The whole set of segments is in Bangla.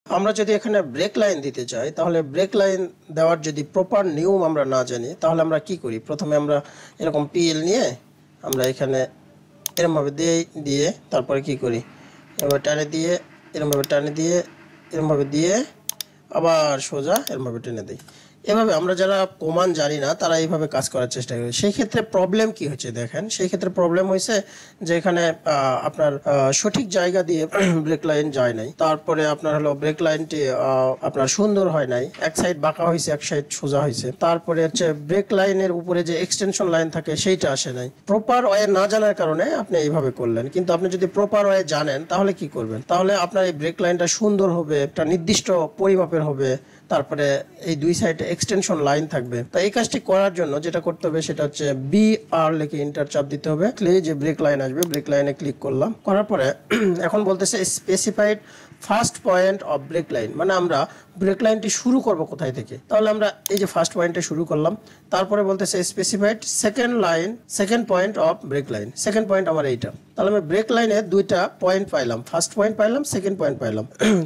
আমরা যদি এখানে ব্রেক লাইন দিতে চাই, তাহলে ব্রেক লাইন দেওয়ার যদি প্রপার নিয়ম আমরা না জানি, তাহলে আমরা কি করি? প্রথমে আমরা এরকম পিএল নিয়ে আমরা এখানে এরমভাবে দিয়ে তারপরে কি করি, এরমভাবে টানে দিয়ে এরমভাবে টানে দিয়ে এরমভাবে দিয়ে আবার সোজা এরমভাবে টেনে দিই। এভাবে আমরা যারা কমান জানি না তারা এইভাবে কাজ করার চেষ্টা করি। সেই ক্ষেত্রে প্রবলেম কি হচ্ছে দেখেন, সেই ক্ষেত্রে প্রবলেম হয়েছে যে এখানে আপনার সঠিক জায়গা দিয়ে ব্রেক লাইন যায় নাই, তারপরে আপনার হলো ব্রেক লাইনটি আপনার সুন্দর হয় নাই, এক সাইড বাঁকা হয়েছে এক সাইড সোজা হয়েছে, তারপরে হচ্ছে ব্রেক লাইনের উপরে যে এক্সটেনশন লাইন থাকে সেইটা আসে নাই। প্রপার ওয়ে না জানার কারণে আপনি এইভাবে করলেন, কিন্তু আপনি যদি প্রপার ওয়ে জানেন তাহলে কি করবেন, তাহলে আপনার এই ব্রেক লাইনটা সুন্দর হবে, একটা নির্দিষ্ট পরিমাপের হবে, তারপরে এই দুই সাইডে এক্সটেনশন লাইন থাকবে। তো এই কাজটি করার জন্য যেটা করতে হবে সেটা হচ্ছে BR লিখে এন্টার চাপ দিতে হবে। যে ব্রেক লাইন আসবে, ব্রেক লাইনে ক্লিক করলাম, করার পরে এখন বলতেছে specified first point of break line, মানে আমরা ব্রেক লাইনটি শুরু করব কোথায় থেকে। তাহলে আমরা এই যে ফার্স্ট পয়েন্টে শুরু করলাম, তারপরে বলতেছে specified second point of break line, second point আমার এইটা। তাহলে আমি ব্রেক লাইনে দুইটা পয়েন্ট পাইলাম, ফার্স্ট পয়েন্ট পাইলাম, সেকেন্ড পয়েন্ট পাইলাম।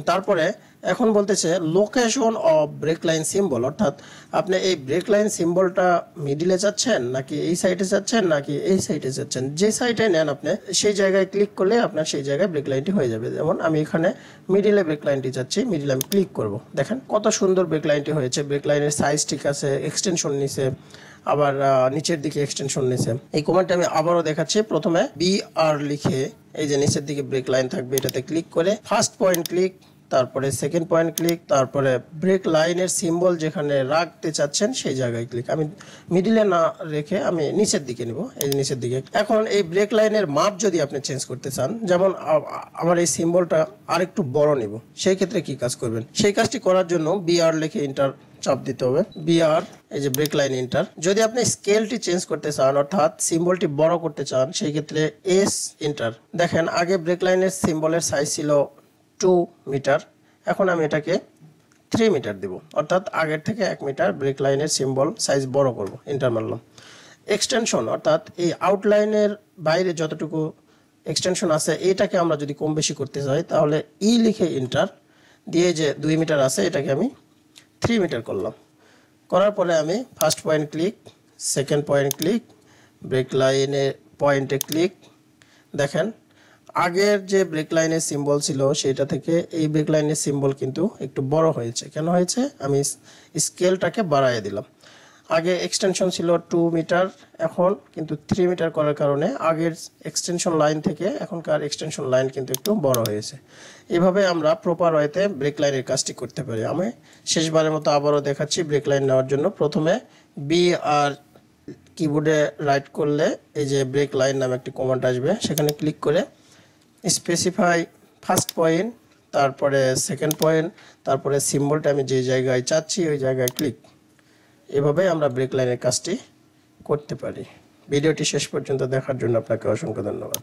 তারপরে এখন বলতেছে location of break line symbol, অর্থাৎ আপনি এই ব্রেক লাইন সিম্বলটা মিডিলে যাচ্ছেন নাকি এই সাইডে যাচ্ছেন নাকি এই সাইডে যাচ্ছেন, যে সাইডে নেন আপনি সেই জায়গায় ক্লিক করলে আপনার সেই জায়গায় ব্রেক লাইনটি হয়ে যাবে। যেমন আমি এখানে মিডিলে ব্রেক লাইনটি যাচ্ছি, মিডিলে আমি ক্লিক করব, দেখেন কত সুন্দর ব্রেক লাইনটি হয়েছে। ব্রেক লাইনের সাইজ ঠিক আছে, এক্সটেনশন নিছে, আবার নিচের দিকে এক্সটেনশন নিছে। এই কমান্ডটা আমি আবারও দেখাচ্ছি। প্রথমে BR লিখে এই যে নিচের দিকে ব্রেক লাইন থাকবে এটাতে ক্লিক করে ফার্স্ট পয়েন্ট ক্লিক, তারপরে সেকেন্ড পয়েন্ট ক্লিক, তারপরে ব্রেক লাইনের সিম্বল যেখানে রাখতে চাচ্ছেন সেই জায়গায় ক্লিক। আমি মিডিলে না রেখে আমি নিচের দিকে নিব, এই নিচের দিকে। এখন এই ব্রেক লাইনের মাপ যদি আপনি চেঞ্জ করতে চান, যেমন আমার এই সিম্বলটা আরেকটু বড় নিব, সেই ক্ষেত্রে কি কাজ করবেন? সেই কাজটি করার জন্য BR লিখে এন্টার চাপ দিতে হবে। BR এই যে ব্রেক লাইন এন্টার। যদি আপনি স্কেলটি চেঞ্জ করতে চান, অর্থাৎ সিম্বলটি বড় করতে চান, সেই ক্ষেত্রে S এন্টার। দেখেন আগে ব্রেক লাইনের সিম্বলের সাইজ ছিল 2 মিটার, এখন আমি এটাকে 3 মিটার দেব, অর্থাৎ আগের থেকে 1 মিটার ব্রেক লাইনের সিম্বল সাইজ বড় করব, এন্টার মারলাম। এক্সটেনশন, অর্থাৎ এই আউটলাইনের বাইরে যতটুকু এক্সটেনশন আছে এটাকে আমরা যদি কম বেশি করতে চাই, তাহলে লিখে এন্টার দিয়ে যে 2 মিটার আছে এটাকে আমি 3 মিটার করলাম। করার পরে আমি first point click, second point click, break লাইনের পয়েন্টে ক্লিক। দেখেন আগের যে ব্রেক লাইনের সিম্বল ছিল সেটা থেকে এই ব্রেক লাইনের সিম্বল কিন্তু একটু বড় হয়েছে। কেন হয়েছে? আমি স্কেলটাকে বাড়ায় দিলাম। আগে এক্সটেনশন ছিল 2 মিটার, এখন কিন্তু 3 মিটার করার কারণে আগের এক্সটেনশন লাইন থেকে এখনকার এক্সটেনশন লাইন কিন্তু একটু বড় হয়েছে। এভাবে আমরা প্রপার ওয়েতে ব্রেক লাইনের কাজটি করতে পারি। আমি শেষবারের মতো আবারও দেখাচ্ছি। ব্রেক লাইন নেওয়ার জন্য প্রথমে BR কিবোর্ডে রাইট করলে এই যে ব্রেক লাইন নামে একটি কমান্ড আসবে, সেখানে ক্লিক করে স্পেসিফাই ফার্স্ট পয়েন্ট, তারপরে সেকেন্ড পয়েন্ট, তারপরে সিম্বলটা আমি যে জায়গায় চাচ্ছি ওই জায়গায় ক্লিক। এভাবে আমরা ব্রেক লাইনের কাজটি করতে পারি। ভিডিওটি শেষ পর্যন্ত দেখার জন্য আপনাকে অসংখ্য ধন্যবাদ।